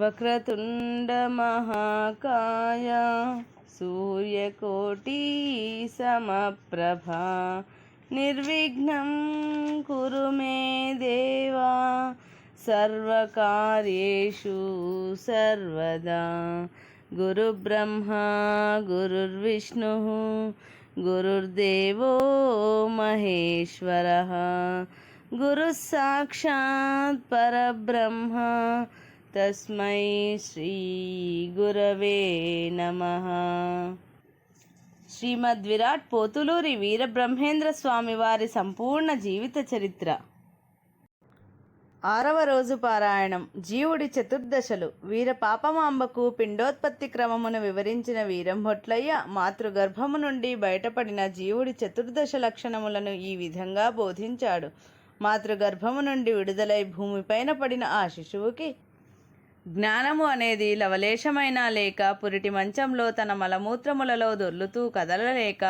వక్రతుండ మహాకాయ సూర్యకోటి సమప్రభా నిర్విఘ్నం కురు మే దేవా సర్వకార్యేషు సర్వదా. గురుబ్రహ్మా గురుర్విష్ణుః గురుర్దేవో మహేశ్వరః గురుః సాక్షాత్ పరబ్రహ్మ తస్మై శ్రీ గురవే నమః. శ్రీమద్ విరాట్ పోతులూరి వీరబ్రహ్మేంద్ర స్వామి వారి సంపూర్ణ జీవిత చరిత్ర. 6వ రోజు పారాయణం. జీవుడి చతుర్దశలు. వీర పాపమాంబకు పిండోత్పత్తి క్రమమును వివరించిన వీరంభొట్లయ్య మాతృగర్భము నుండి బయటపడిన జీవుడి చతుర్దశ లక్షణములను ఈ విధంగా బోధించాడు. మాతృగర్భము నుండి విడుదలై భూమిపైన పడిన ఆ శిశువుకి జ్ఞానము అనేది లవలేశమైనా లేక, పురిటి మంచంలో తన మలమూత్రములలో దొర్లుతూ కదలలేక,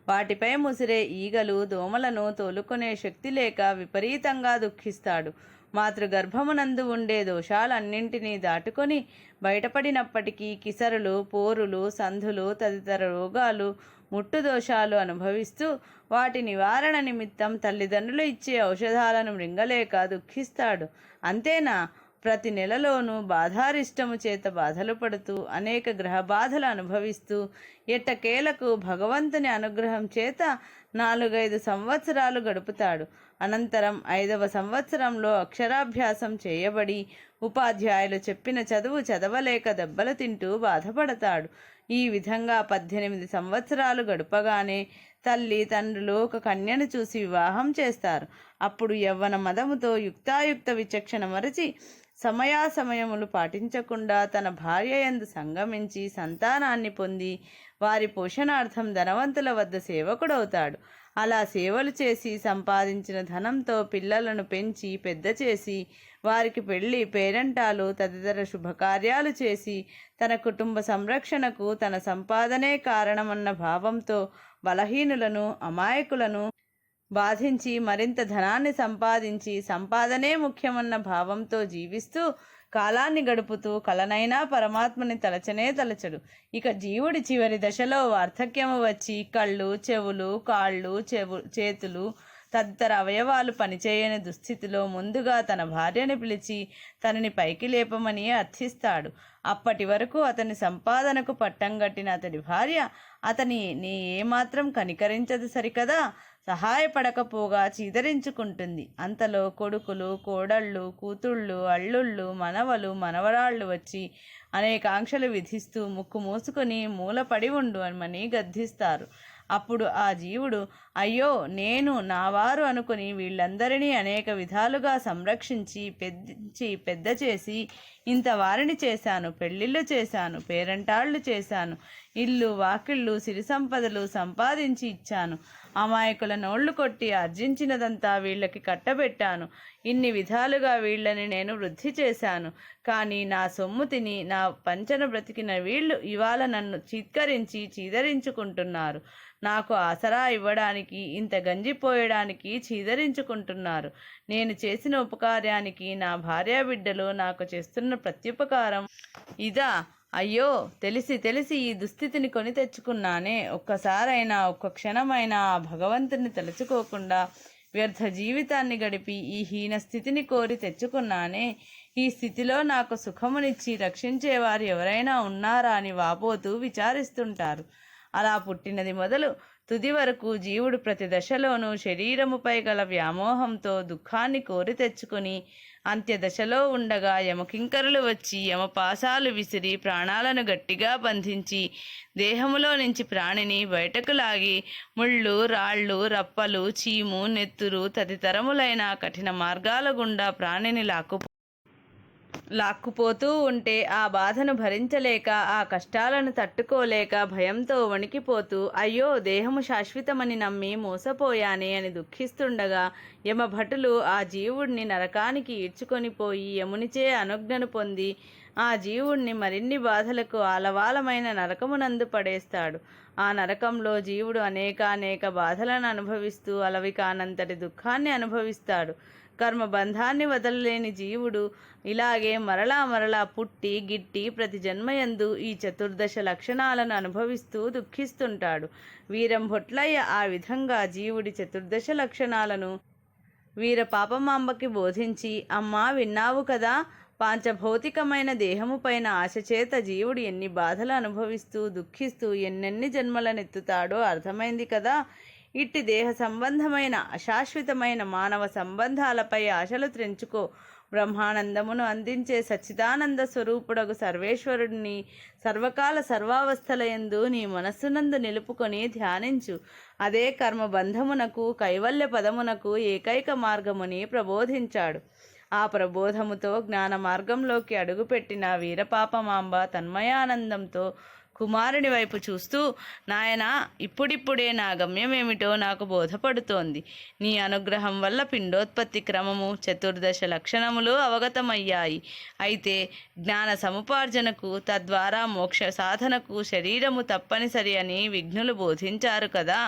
వాటిపై ముసిరే ఈగలు దోమలను తోలుకునే శక్తి లేక విపరీతంగా దుఃఖిస్తాడు. మాతృగర్భమునందు ఉండే దోషాలన్నింటినీ దాటుకొని బయటపడినప్పటికీ కిసరులు, పోరులు, సంధులు తదితర రోగాలు, ముట్టు దోషాలు అనుభవిస్తూ వాటి నివారణ నిమిత్తం తల్లిదండ్రులు ఇచ్చే ఔషధాలను మృంగలేక దుఃఖిస్తాడు. అంతేనా, ప్రతి నెలలోనూ బాధారిష్టము చేత బాధలు పడుతూ అనేక గ్రహ బాధలు అనుభవిస్తూ ఎట్టకేలకు భగవంతుని అనుగ్రహం చేత 4-5 సంవత్సరాలు గడుపుతాడు. అనంతరం 5వ సంవత్సరంలో అక్షరాభ్యాసం చేయబడి ఉపాధ్యాయులు చెప్పిన చదువు చదవలేక దెబ్బలు తింటూ బాధపడతాడు. ఈ విధంగా 18 సంవత్సరాలు గడుపగానే తల్లి తండ్రులు ఒక కన్యను చూసి వివాహం చేస్తారు. అప్పుడు యవ్వన మదముతో యుక్తాయుక్త విచక్షణ మరచి సమయాసమయములు పాటించకుండా తన భార్య యందు సంగమించి సంతానాన్ని పొంది వారి పోషణార్థం ధనవంతుల వద్ద సేవకుడవుతాడు. అలా సేవలు చేసి సంపాదించిన ధనంతో పిల్లలను పెంచి పెద్ద చేసి వారికి పెళ్లి, పేరంటాలు తదితర శుభకార్యాలు చేసి తన కుటుంబ సంరక్షణకు తన సంపాదనే కారణమన్న భావంతో బలహీనులను, అమాయకులను బాధించి మరింత ధనాన్ని సంపాదించి సంపాదనే ముఖ్యమన్న భావంతో జీవిస్తూ కాలాన్ని గడుపుతూ కలనైనా పరమాత్మని తలచనే తలచడు. ఇక జీవుడి చివరి దశలో వార్ధక్యము వచ్చి కళ్ళు, చెవులు, కాళ్ళు, చేతులు తదితర అవయవాలు పనిచేయని దుస్థితిలో ముందుగా తన భార్యని పిలిచి తనని పైకి లేపమని అర్థిస్తాడు. అప్పటి వరకు అతని సంపాదనకు పట్టం గట్టిన అతడి భార్య అతని ఏమాత్రం కనికరించదు సరికదా, సహాయపడకపోగా చీదరించుకుంటుంది. అంతలో కొడుకులు, కోడళ్ళు, కూతుళ్ళు, అల్లుళ్ళు, మనవలు, మనవరాళ్ళు వచ్చి అనేక ఆంక్షలు విధిస్తూ ముక్కు మూసుకొని మూలపడి ఉండు అని గద్దిస్తారు. అప్పుడు ఆ జీవుడు అయ్యో నేను నావారు అనుకుని వీళ్ళందరినీ అనేక విధాలుగా సంరక్షించి పెద్ద చేసి ఇంత వారిని చేశాను, పెళ్ళిళ్ళు చేశాను, పేరంటాళ్ళు చేశాను, ఇల్లు వాకిళ్ళు సిరి సంపదలు సంపాదించి ఇచ్చాను, అమాయకుల నోళ్లు కొట్టి ఆర్జించినదంతా వీళ్ళకి కట్టబెట్టాను, ఇన్ని విధాలుగా వీళ్ళని నేను వృద్ధి చేశాను. కానీ నా సొమ్ము తిని నా పంచన బ్రతికిన వీళ్ళు ఇవాళ నన్ను చీత్కరించి చీదరించుకుంటున్నారు. నాకు ఆసరా ఇవ్వడానికి ఇంత గంజిపోయడానికి చీదరించుకుంటున్నారు. నేను చేసిన ఉపకార్యానికి నా భార్యాబిడ్డలు నాకు చేస్తున్న ప్రత్యుపకారం ఇదా? అయ్యో, తెలిసి ఈ దుస్థితిని కొని తెచ్చుకున్నానే. ఒక్కసారైనా ఒక్క క్షణమైనా ఆ భగవంతుని తలుచుకోకుండా వ్యర్థ జీవితాన్ని గడిపి ఈ హీన స్థితిని కోరి తెచ్చుకున్నానే. ఈ స్థితిలో నాకు సుఖమునిచ్చి రక్షించేవారు ఎవరైనా ఉన్నారా అని వాపోతూ విచారిస్తుంటారు. అలా పుట్టినది మొదలు తుది వరకు జీవుడు ప్రతి దశలోనూ శరీరముపై గల వ్యామోహంతో దుఃఖాన్ని కోరి తెచ్చుకుని అంత్యదశలో ఉండగా యమకింకరులు వచ్చి యమపాశాలు విసిరి ప్రాణాలను గట్టిగా బంధించి దేహములో నుంచి ప్రాణిని బయటకు లాగి ముళ్ళు, రాళ్ళు, రప్పలు, చీము, నెత్తురు తదితరములైన కఠిన మార్గాల గుండా ప్రాణిని లాక్కుపోతూ ఉంటే ఆ బాధను భరించలేక, ఆ కష్టాలను తట్టుకోలేక భయంతో వణికిపోతూ అయ్యో దేహము శాశ్వతమని నమ్మి మోసపోయానే అని దుఃఖిస్తుండగా యమభటులు ఆ జీవుడిని నరకానికి ఈడ్చుకొని పోయి యమునిచే అనుజ్ఞను పొంది ఆ జీవుణ్ణి మరిన్ని బాధలకు ఆలవాలమైన నరకమునందు పడేస్తాడు. ఆ నరకంలో జీవుడు అనేక బాధలను అనుభవిస్తూ అలవి కానంతటి దుఃఖాన్ని అనుభవిస్తాడు. కర్మబంధాన్ని వదలలేని జీవుడు ఇలాగే మరలా మరలా పుట్టి గిట్టి ప్రతి జన్మయందు ఈ చతుర్దశ లక్షణాలను అనుభవిస్తూ దుఃఖిస్తుంటాడు. వీరం భొట్లయ్య ఆ విధంగా జీవుడి చతుర్దశ లక్షణాలను వీర పాపమాంబకి బోధించి, అమ్మా విన్నావు కదా, పాంచభౌతికమైన దేహము పైన ఆశచేత జీవుడు ఎన్ని బాధలు అనుభవిస్తూ దుఃఖిస్తూ ఎన్నెన్ని జన్మలనెత్తుతాడో అర్థమైంది కదా. ఇట్టి దేహ సంబంధమైన అశాశ్వతమైన మానవ సంబంధాలపై ఆశలు త్రెంచుకో. బ్రహ్మానందమును అందించే సచ్చిదానంద స్వరూపుడగు సర్వేశ్వరుడిని సర్వకాల సర్వావస్థలయందు నీ మనస్సునందు నిలుపుకొని ధ్యానించు. అదే కర్మబంధమునకు కైవల్య పదమునకు ఏకైక మార్గముని ప్రబోధించాడు. ఆ ప్రబోధముతో జ్ఞాన మార్గంలోకి అడుగుపెట్టిన వీరపాపమాంబ తన్మయానందంతో కుమారుని వైపు చూస్తూ, నాయనా, ఇప్పుడిప్పుడే నా గమ్యమేమిటో నాకు బోధపడుతోంది. నీ అనుగ్రహం వల్ల పిండోత్పత్తి క్రమము, చతుర్దశ లక్షణములు అవగతమయ్యాయి. అయితే జ్ఞాన సముపార్జనకు, తద్వారా మోక్ష సాధనకు శరీరము తప్పనిసరి అని విఘ్నులు బోధించారు కదా.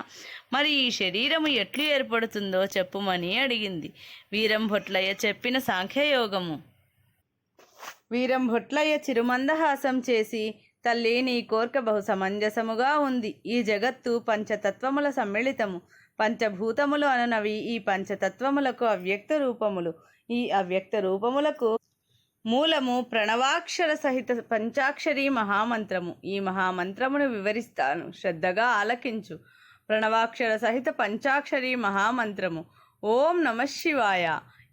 మరి ఈ శరీరము ఎట్లు ఏర్పడుతుందో చెప్పుమని అడిగింది. వీరంభొట్లయ్య చెప్పిన సాంఖ్యయోగము. వీరంభొట్లయ్య చిరుమందహాసం చేసి, తల్లి, నీ కోర్క బహు సమంజసముగా ఉంది. ఈ జగత్తు పంచతత్వముల సమ్మిళితము. పంచభూతములు అనునవి ఈ పంచతత్వములకు అవ్యక్త రూపములు. ఈ అవ్యక్త రూపములకు మూలము ప్రణవాక్షర సహిత పంచాక్షరీ మహామంత్రము. ఈ మహామంత్రమును వివరిస్తాను, శ్రద్ధగా ఆలకించు. ప్రణవాక్షర సహిత పంచాక్షరీ మహామంత్రము ఓం నమఃశివాయ.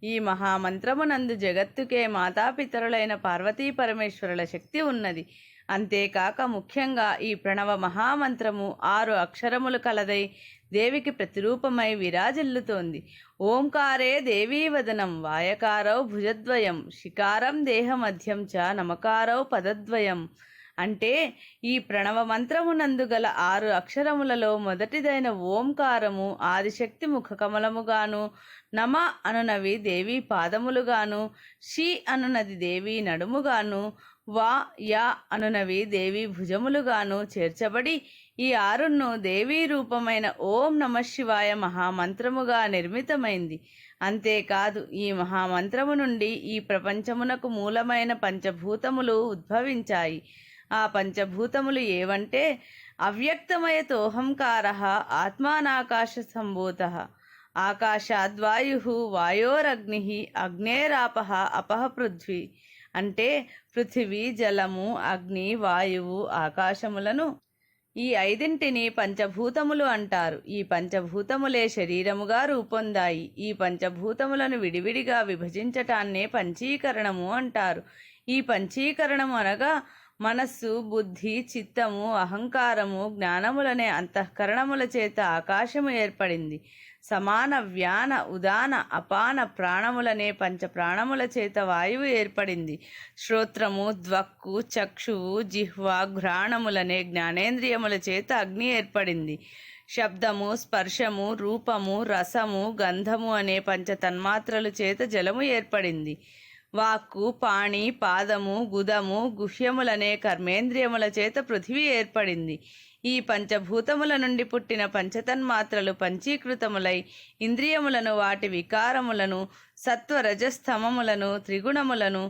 ఈ మహామంత్రమునందు జగత్తుకే మాతాపితరులైన పార్వతీ పరమేశ్వరుల శక్తి ఉన్నది. అంతేకాక ముఖ్యంగా ఈ ప్రణవ మహామంత్రము 6 అక్షరములు కలదై దేవికి ప్రతిరూపమై విరాజిల్లుతోంది. ఓంకారే దేవీవదనం వాయకారౌ భుజద్వయం శికారం దేహమధ్యం చ నమకారౌ పదద్వయం. అంటే ఈ ప్రణవ మంత్రమునందు గల 6 అక్షరములలో మొదటిదైన ఓంకారము ఆదిశక్తి ముఖకమలముగాను, నమ అనునవి దేవి పాదములుగాను, షి అనునది దేవి నడుముగాను, వా యా అనునవి దేవి భుజములుగాను చేర్చబడి ఈ 6ను దేవీ రూపమైన ఓం నమఃశివాయ మహామంత్రముగా నిర్మితమైంది. అంతేకాదు ఈ మహామంత్రము నుండి ఈ ప్రపంచమునకు మూలమైన పంచభూతములు ఉద్భవించాయి. ఆ పంచభూతములు ఏవంటే అవ్యక్తమయతోహంకార ఆత్మానాకాశ సంభూత, ఆకాశాద్వాయు వాయోరగ్ని అగ్నేరాపహ అపహ పృథ్వీ. అంటే పృథివీ, జలము, అగ్ని, వాయువు, ఆకాశములను ఈ 5ంటిని పంచభూతములు అంటారు. ఈ పంచభూతములే శరీరముగా రూపొందాయి. ఈ పంచభూతములను విడివిడిగా విభజించటాన్నే పంచీకరణము అంటారు. ఈ పంచీకరణము అనగా మనస్సు, బుద్ధి, చిత్తము, అహంకారము, జ్ఞానములనే అంతఃకరణముల చేత ఆకాశము ఏర్పడింది. సమాన, వ్యాన, ఉదాన, అపాన ప్రాణములనే పంచప్రాణముల చేత వాయువు ఏర్పడింది. శ్రోత్రము, ధ్వక్కు, చక్షువు, జిహ్వ, ఘ్రాణములనే జ్ఞానేంద్రియముల చేత అగ్ని ఏర్పడింది. శబ్దము, స్పర్శము, రూపము, రసము, గంధము అనే పంచతన్మాత్రల చేత జలము ఏర్పడింది. వాక్కు, పాణి, పాదము, గుదము, గుహ్యములనే కర్మేంద్రియముల చేత పృథివీ ఏర్పడింది. ఈ పంచభూతముల నుండి పుట్టిన పంచతన్మాత్రలు పంచీకృతములై ఇంద్రియములను, వాటి వికారములను, సత్వరజస్తమములను, త్రిగుణములను,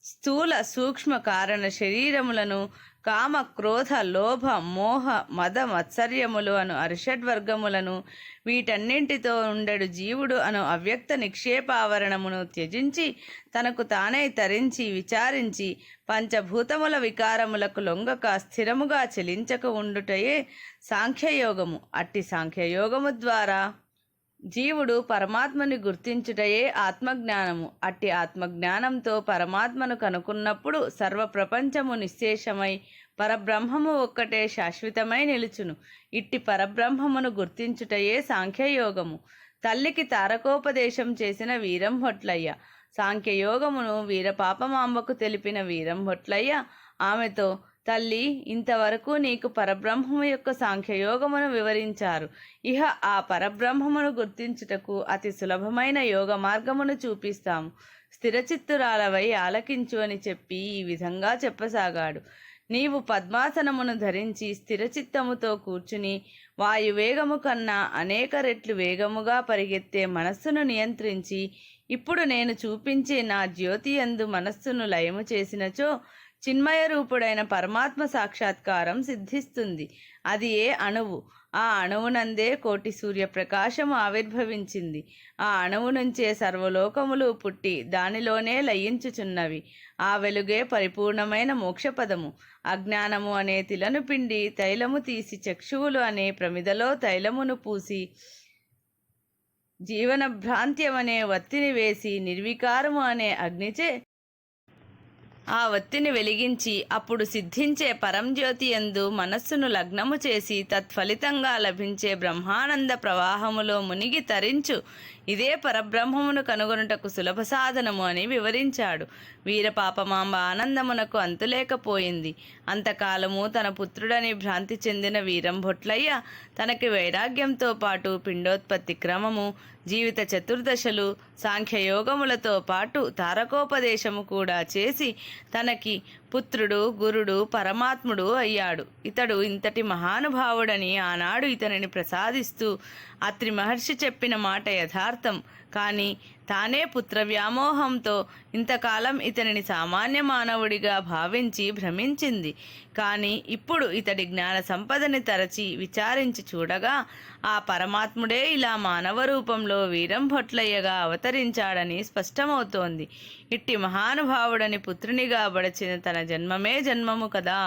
స్థూల సూక్ష్మ కారణ శరీరములను, కామ, క్రోధ, లోభ, మోహ, మద, మత్సర్యములు అను అరిషడ్వర్గములను, వీటన్నింటితో ఉండెడు జీవుడు అను అవ్యక్త నిక్షేపావరణమును త్యజించి తనకు తానే తరించి విచారించి పంచభూతముల వికారములకు లొంగక స్థిరముగా చెలించక ఉండుటయే సాంఖ్యయోగము. అట్టి సాంఖ్యయోగము ద్వారా జీవుడు పరమాత్మని గుర్తించుటయే ఆత్మజ్ఞానము. అట్టి ఆత్మజ్ఞానంతో పరమాత్మను కనుక్కున్నప్పుడు సర్వ ప్రపంచము నిశ్శేషమై పరబ్రహ్మము ఒక్కటే శాశ్వతమై నిలుచును. ఇట్టి పరబ్రహ్మమును గుర్తించుటయే సాంఖ్యయోగము. తల్లికి తారకోపదేశం చేసిన వీరంభొట్లయ్య. సాంఖ్యయోగమును వీరపాపమాంబకు తెలిపిన వీరంభొట్లయ్య ఆమెతో, తల్లి, ఇంతవరకు నీకు పరబ్రహ్మము యొక్క సాంఖ్యయోగమును వివరించారు. ఇహ ఆ పరబ్రహ్మమును గుర్తించుటకు అతి సులభమైన యోగ మార్గమును చూపిస్తాము. స్థిరచిత్తురాలవై ఆలకించు అని చెప్పి ఈ విధంగా చెప్పసాగాడు. నీవు పద్మాసనమును ధరించి స్థిరచిత్తముతో కూర్చుని వాయువేగము కన్నా అనేక రెట్లు వేగముగా పరిగెత్తే మనస్సును నియంత్రించి ఇప్పుడు నేను చూపించే నా జ్యోతి యందు మనస్సును లయము చేసినచో చిన్మయ రూపుడైన పరమాత్మ సాక్షాత్కారం సిద్ధిస్తుంది. అది ఏ అణువు. ఆ అణువునందే కోటి సూర్యప్రకాశము ఆవిర్భవించింది. ఆ అణువు నుంచే సర్వలోకములు పుట్టి దానిలోనే లయించుచున్నవి. ఆ వెలుగే పరిపూర్ణమైన మోక్షపదము. అజ్ఞానము అనే తిలను పిండి తైలము తీసి చక్షువులు అనే ప్రమిదలో తైలమును పూసి జీవన భ్రాంత్యమనే వత్తిని వేసి నిర్వికారము అనే అగ్నిచే ఆ వత్తిని వెలిగించి అప్పుడు సిద్ధించే పరంజ్యోతి యందు మనస్సును లగ్నము చేసి తత్ఫలితంగా లభించే బ్రహ్మానంద ప్రవాహములో మునిగి తరించు. ఇదే పరబ్రహ్మమును కనుగొనుటకు సులభ సాధనము అని వివరించాడు. వీరపాపమాంబ ఆనందమునకు అంతులేకపోయింది. అంతకాలము తన పుత్రుడని భ్రాంతి చెందిన వీరంభొట్లయ్య తనకి వైరాగ్యంతో పాటు పిండోత్పత్తి క్రమము, జీవిత చతుర్దశలు, సాంఖ్యయోగములతో పాటు తారకోపదేశము కూడా చేసి తనకి పుత్రుడు, గురుడు, పరమాత్ముడు అయ్యాడు. ఇతడు ఇంతటి మహానుభావుడని ఆనాడు ఇతనిని ప్రసాదిస్తూ అత్రి మహర్షి చెప్పిన మాట యథార్థం. కానీ తానే పుత్ర వ్యామోహంతో ఇంతకాలం ఇతనిని సామాన్య మానవుడిగా భావించి భ్రమించింది. కానీ ఇప్పుడు ఇతడి జ్ఞాన సంపదని తరచి విచారించి చూడగా ఆ పరమాత్ముడే ఇలా మానవ రూపంలో వీరంభొట్లయ్యగా అవతరించాడని స్పష్టమవుతోంది. ఇట్టి మహానుభావుడని పుత్రునిగా బడచిన తన జన్మమే జన్మము కదా.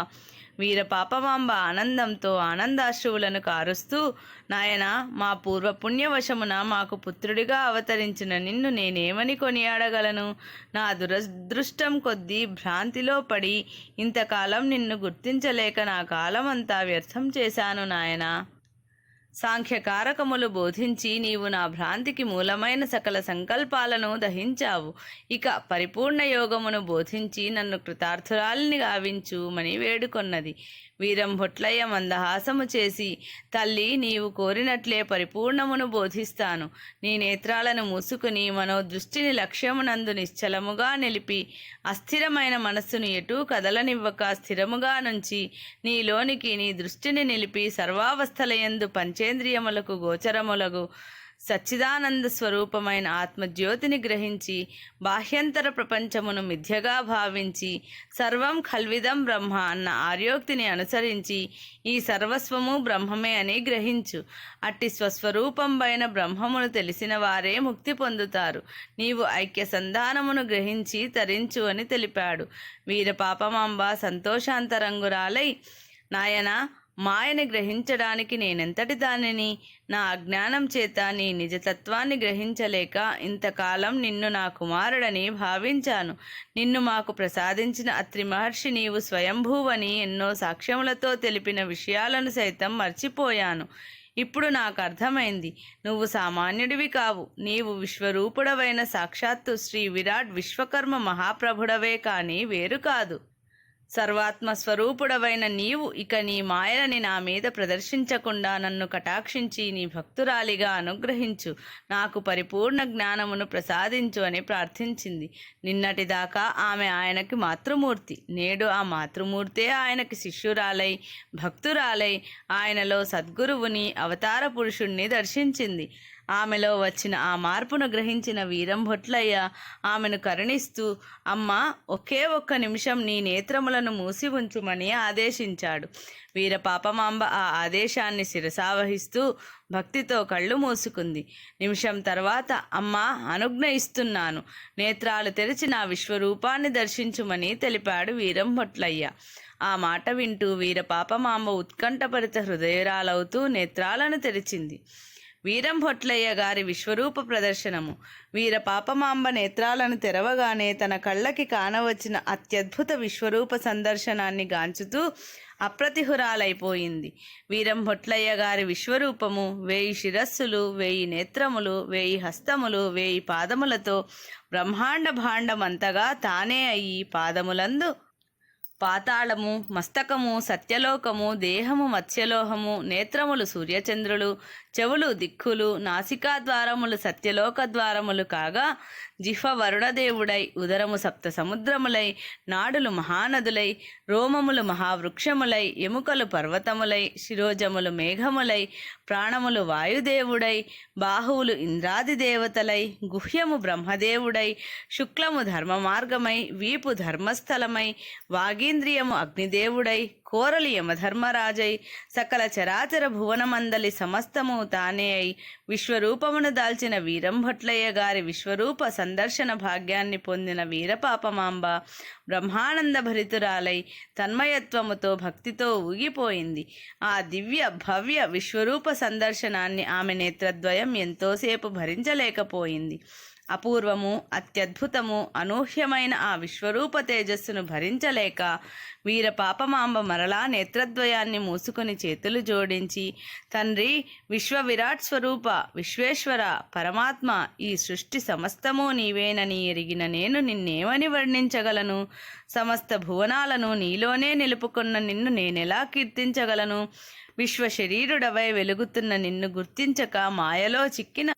వీరపాపమాంబ ఆనందంతో ఆనందాశ్రువులను కారుస్తూ, నాయనా, మా పూర్వపుణ్యవశమున మాకు పుత్రుడిగా అవతరించిన నిన్ను నేనేమని కొనియాడగలను? నా దురదృష్టం కొద్దీ భ్రాంతిలో పడి ఇంతకాలం నిన్ను గుర్తించలేక నా కాలమంతా వ్యర్థం చేశాను నాయనా. సాంఖ్యకారకములు బోధించి నీవు నా భ్రాంతికి మూలమైన సకల సంకల్పాలను దహించావు. ఇక పరిపూర్ణ యోగమును బోధించి నన్ను కృతార్థురాలిని గావించుమని వేడుకొన్నది. వీరంభొట్లయ్య మందహాసము చేసి, తల్లి, నీవు కోరినట్లే పరిపూర్ణమును బోధిస్తాను. నీ నేత్రాలను మూసుకుని మనోదృష్టిని లక్ష్యమునందు నిశ్చలముగా నిలిపి అస్థిరమైన మనస్సును ఎటూ కదలనివ్వక స్థిరముగా నుంచి నీలోనికి నీ దృష్టిని నిలిపి సర్వావస్థలయందు పంచేంద్రియములకు గోచరములగు సచ్చిదానంద స్వరూపమైన ఆత్మజ్యోతిని గ్రహించి బాహ్యంతర ప్రపంచమును మిథ్యగా భావించి సర్వం ఖల్విదం బ్రహ్మ అన్న ఆర్యోక్తిని అనుసరించి ఈ సర్వస్వము బ్రహ్మమే అని గ్రహించు. అట్టి స్వస్వరూపంపైన బ్రహ్మమును తెలిసిన వారే ముక్తి పొందుతారు. నీవు ఐక్య సంధానమును గ్రహించి తరించు అని తెలిపాడు. వీరపాపమాంబ సంతోషాంతరంగురాలై, నాయనా, మాయని గ్రహించడానికి నేనెంతటి దానిని? నా అజ్ఞానం చేత నీ నిజతత్వాన్ని గ్రహించలేక ఇంతకాలం నిన్ను నా కుమారుడని భావించాను. నిన్ను మాకు ప్రసాదించిన అత్రి మహర్షి నీవు స్వయంభూవని ఎన్నో సాక్ష్యములతో తెలిపిన విషయాలను సైతం మర్చిపోయాను. ఇప్పుడు నాకు అర్థమైంది, నువ్వు సామాన్యుడివి కావు. నీవు విశ్వరూపుడవైన సాక్షాత్తు శ్రీ విరాట్ విశ్వకర్మ మహాప్రభుడవే కానీ వేరు కాదు. సర్వాత్మస్వరూపుడవైన నీవు ఇక నీ మాయలని నా మీద ప్రదర్శించకుండా నన్ను కటాక్షించి నీ భక్తురాలిగా అనుగ్రహించు. నాకు పరిపూర్ణ జ్ఞానమును ప్రసాదించు అని ప్రార్థించింది. నిన్నటిదాకా ఆమె ఆయనకి మాతృమూర్తి. నేడు ఆ మాతృమూర్తే ఆయనకి శిష్యురాలై భక్తురాలై ఆయనలో సద్గురువుని అవతార పురుషుణ్ణి దర్శించింది. ఆమెలో వచ్చిన ఆ మార్పును గ్రహించిన వీరంభొట్లయ్య ఆమెను కరుణిస్తూ, అమ్మా, ఒకే ఒక్క నిమిషం నీ నేత్రములను మూసి ఉంచుమని ఆదేశించాడు. వీరపాపమాంబ ఆ ఆదేశాన్ని శిరసావహిస్తూ భక్తితో కళ్ళు మూసుకుంది. నిమిషం తర్వాత, అమ్మా, అనుజ్ఞ ఇస్తున్నాను, నేత్రాలు తెరిచి నా విశ్వరూపాన్ని దర్శించుమని తెలిపాడు వీరంభొట్లయ్య. ఆ మాట వింటూ వీరపాపమాంబ ఉత్కంఠభరిత హృదయరాలవుతూ నేత్రాలను తెరిచింది. వీరంభొట్లయ్య గారి విశ్వరూప ప్రదర్శనము. వీరపాపమాంబ నేత్రాలను తెరవగానే తన కళ్ళకి కానవచ్చిన అత్యద్భుత విశ్వరూప సందర్శనాన్ని గాంచుతూ అప్రతిహురాలైపోయింది. వీరంభొట్లయ్య గారి విశ్వరూపము 1000 శిరస్సులు, 1000 నేత్రములు, 1000 హస్తములు, 1000 పాదములతో బ్రహ్మాండ భాండమంతగా తానే అయి పాదములందు పాతాళము, మస్తకము సత్యలోకము, దేహము మత్స్యలోహము, నేత్రములు సూర్యచంద్రులు, చెవులు దిక్కులు, నాసికా ద్వారములు సత్యలోక ద్వారములు కాగా, జిహ్వ వరుణదేవుడై, ఉదరము సప్త సముద్రములై, నాడులు మహానదులై, రోమములు మహావృక్షములై, ఎముకలు పర్వతములై, శిరోజములు మేఘములై, ప్రాణములు వాయుదేవుడై, బాహువులు ఇంద్రాది దేవతలై, గుహ్యము బ్రహ్మదేవుడై, శుక్లము ధర్మ మార్గమై, వీపు ధర్మస్థలమై, వాగీంద్రియము అగ్నిదేవుడై, కోరలి యమధర్మరాజై, సకల చరాచర భువనమందలి సమస్తము తానే అయి, విశ్వరూపమును దాల్చిన వీరంభట్లయ్య గారి విశ్వరూప సందర్శన భాగ్యాన్ని పొందిన వీరపాపమాంబ బ్రహ్మానంద భరితురాలై తన్మయత్వముతో భక్తితో ఊగిపోయింది. ఆ దివ్య భవ్య విశ్వరూప సందర్శనాన్ని ఆమె నేత్రద్వయం ఎంతోసేపు భరించలేకపోయింది. అపూర్వము, అత్యద్భుతము, అనూహ్యమైన ఆ విశ్వరూప తేజస్సును భరించలేక వీరపాపమాంబ మరలా నేత్రద్వయాన్ని మూసుకొని చేతులు జోడించి, తండ్రి, విశ్వ విరాట్ స్వరూప, విశ్వేశ్వర, పరమాత్మ, ఈ సృష్టి సమస్తము నీవేనని ఎరిగిన నేను నిన్నేమని వర్ణించగలను? సమస్త భువనాలను నీలోనే నిలుపుకున్న నిన్ను నేనెలా కీర్తించగలను? విశ్వ శరీరుడవై వెలుగుతున్న నిన్ను గుర్తించక మాయలో చిక్కిన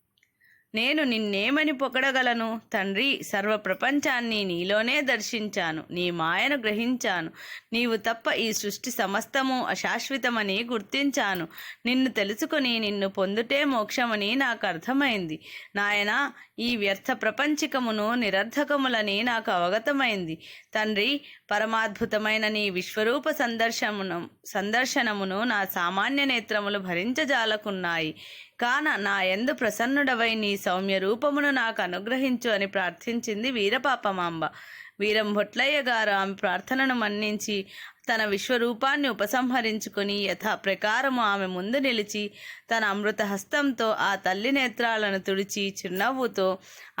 నేను నిన్నేమని పొగడగలను? తండ్రి, సర్వ ప్రపంచాన్ని నీలోనే దర్శించాను, నీ మాయను గ్రహించాను. నీవు తప్ప ఈ సృష్టి సమస్తము అశాశ్వతమని గుర్తించాను. నిన్ను తెలుసుకొని నిన్ను పొందుటే మోక్షమని నాకు అర్థమైంది. నాయనా, ఈ వ్యర్థ ప్రపంచికమును నిరర్ధకములని నాకు అవగతమైంది. తండ్రి, పరమాద్భుతమైన నీ విశ్వరూప సందర్శనమును నా సామాన్య నేత్రములు భరించజాలకున్నాయి. కాన నా యందు ప్రసన్నుడవై నీ సౌమ్య రూపమును నాకు అనుగ్రహించు అని ప్రార్థించింది వీరపాపమాంబ. వీరంభొట్లయ్య గారు ఆమె ప్రార్థనను మన్నించి తన విశ్వరూపాన్ని ఉపసంహరించుకుని యథాప్రకారము ఆమె ముందు నిలిచి తన అమృత హస్తంతో ఆ తల్లి నేత్రాలను తుడిచి చిరునవ్వుతో,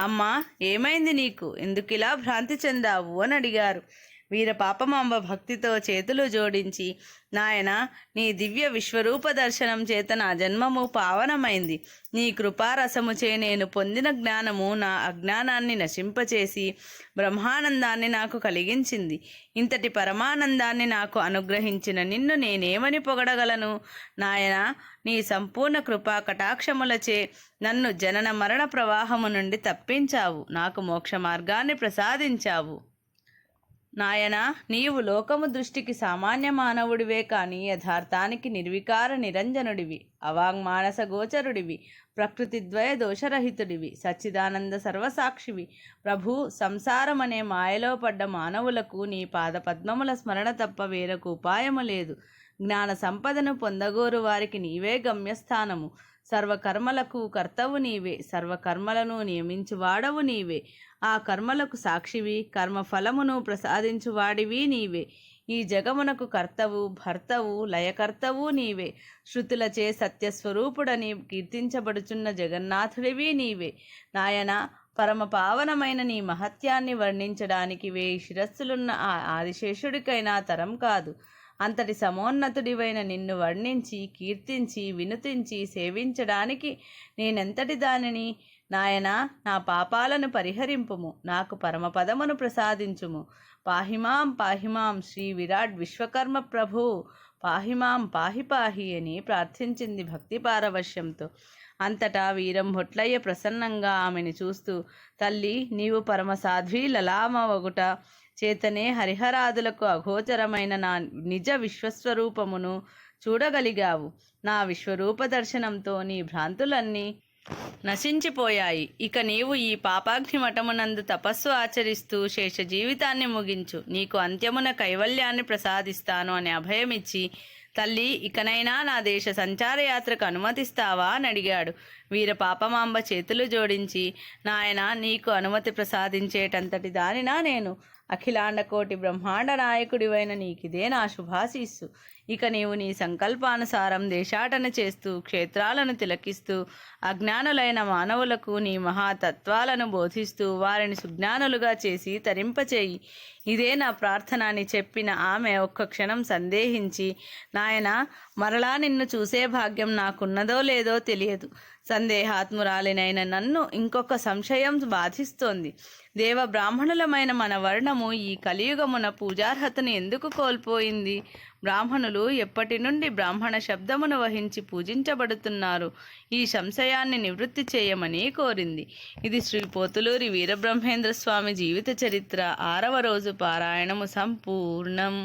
అమ్మా, ఏమైంది నీకు? ఎందుకిలా భ్రాంతి చెందావు అని అడిగారు. వీరపాపమాంబ భక్తితో చేతులు జోడించి, నాయన, నీ దివ్య విశ్వరూప దర్శనం చేత నా జన్మము పావనమైంది. నీ కృపారసముచే నేను పొందిన జ్ఞానము నా అజ్ఞానాన్ని నశింపచేసి బ్రహ్మానందాన్ని నాకు కలిగించింది. ఇంతటి పరమానందాన్ని నాకు అనుగ్రహించిన నిన్ను నేనేమని పొగడగలను? నాయన, నీ సంపూర్ణ కృపా కటాక్షములచే నన్ను జనన మరణ ప్రవాహము నుండి తప్పించావు, నాకు మోక్ష మార్గాన్ని ప్రసాదించావు. నాయనా, నీవు లోకము దృష్టికి సామాన్య మానవుడివే కాని యథార్థానికి నిర్వికార నిరంజనుడివి, అవాంగ్మానస గోచరుడివి, ప్రకృతిద్వయ దోషరహితుడివి, సచ్చిదానంద సర్వసాక్షివి. ప్రభు, సంసారమనే మాయలో పడ్డ మానవులకు నీ పాదపద్మముల స్మరణ తప్ప వేరొక ఉపాయము లేదు. జ్ఞాన సంపదను పొందగోరు వారికి నీవే గమ్యస్థానము. సర్వకర్మలకు కర్తవు నీవే, సర్వకర్మలను నియమించువాడవు నీవే, ఆ కర్మలకు సాక్షివి, కర్మఫలమును ప్రసాదించువాడివి నీవే. ఈ జగమునకు కర్తవు, భర్తవు, లయకర్తవు నీవే. శృతులచే సత్యస్వరూపుడని కీర్తించబడుచున్న జగన్నాథుడివి నీవే. నాయన, పరమ పావనమైన నీ మహత్యాన్ని వర్ణించడానికి 1000 శిరస్సులున్న ఆ ఆదిశేషుడికైనా తరం కాదు. అంతటి సమోన్నతుడివైన నిన్ను వర్ణించి, కీర్తించి, వినుతించి సేవించడానికి నేనెంతటి దానిని? నాయనా, నా పాపాలను పరిహరింపుము, నాకు పరమపదమును ప్రసాదించుము. పాహిమాం పాహిమాం శ్రీ విరాట్ విశ్వకర్మ ప్రభు, పాహిమాం పాహి పాహి అని ప్రార్థించింది భక్తి పారవశ్యంతో. అంతటా వీరంభొట్లయ్య ప్రసన్నంగా ఆమెను చూస్తూ, తల్లి, నీవు పరమసాధ్వి లలామవగుట చేతనే హరిహరాదులకు అగోచరమైన నా నిజ విశ్వస్వరూపమును చూడగలిగావు. నా విశ్వరూప దర్శనంతో నీ భ్రాంతులన్నీ నశించిపోయాయి. ఇక నీవు ఈ పాపాగ్ని మఠమునందు తపస్సు ఆచరిస్తూ శేష జీవితాన్ని ముగించు, నీకు అంత్యమున కైవల్యాన్ని ప్రసాదిస్తాను అని అభయమిచ్చి, తల్లి, ఇకనైనా నా దేశ సంచారయాత్రకు అనుమతిస్తావా అని అడిగాడు. వీరపాపమాంబ చేతులు జోడించి, నాయన, నీకు అనుమతి ప్రసాదించేటంతటి దానినా నేను? అఖిలాండకోటి బ్రహ్మాండ నాయకుడివైన నీకిదే నా శుభాశీస్సు. ఇక నీవు నీ సంకల్పానుసారం దేశాటన చేస్తూ క్షేత్రాలను తిలకిస్తూ అజ్ఞానులైన మానవులకు నీ మహాతత్వాలను బోధిస్తూ వారిని సుజ్ఞానులుగా చేసి తరింపచేయి. ఇదే నా ప్రార్థన అని చెప్పిన ఆమె ఒక్క క్షణం సందేహించి, నాయన, మరలా నిన్ను చూసే భాగ్యం నాకున్నదో లేదో తెలియదు. సందేహాత్మురాలినైన నన్ను ఇంకొక సంశయం బాధిస్తోంది. దేవ బ్రాహ్మణులమైన మన వర్ణము ఈ కలియుగమున పూజార్హతను ఎందుకు కోల్పోయింది? బ్రాహ్మణులు ఎప్పటి నుండి బ్రాహ్మణ శబ్దమును వహించి పూజించబడుతున్నారు? ఈ సంశయాన్ని నివృత్తి చేయమని కోరింది. ఇది శ్రీ పోతులూరి వీరబ్రహ్మేంద్ర స్వామి జీవిత చరిత్ర 6వ రోజు పారాయణము సంపూర్ణం.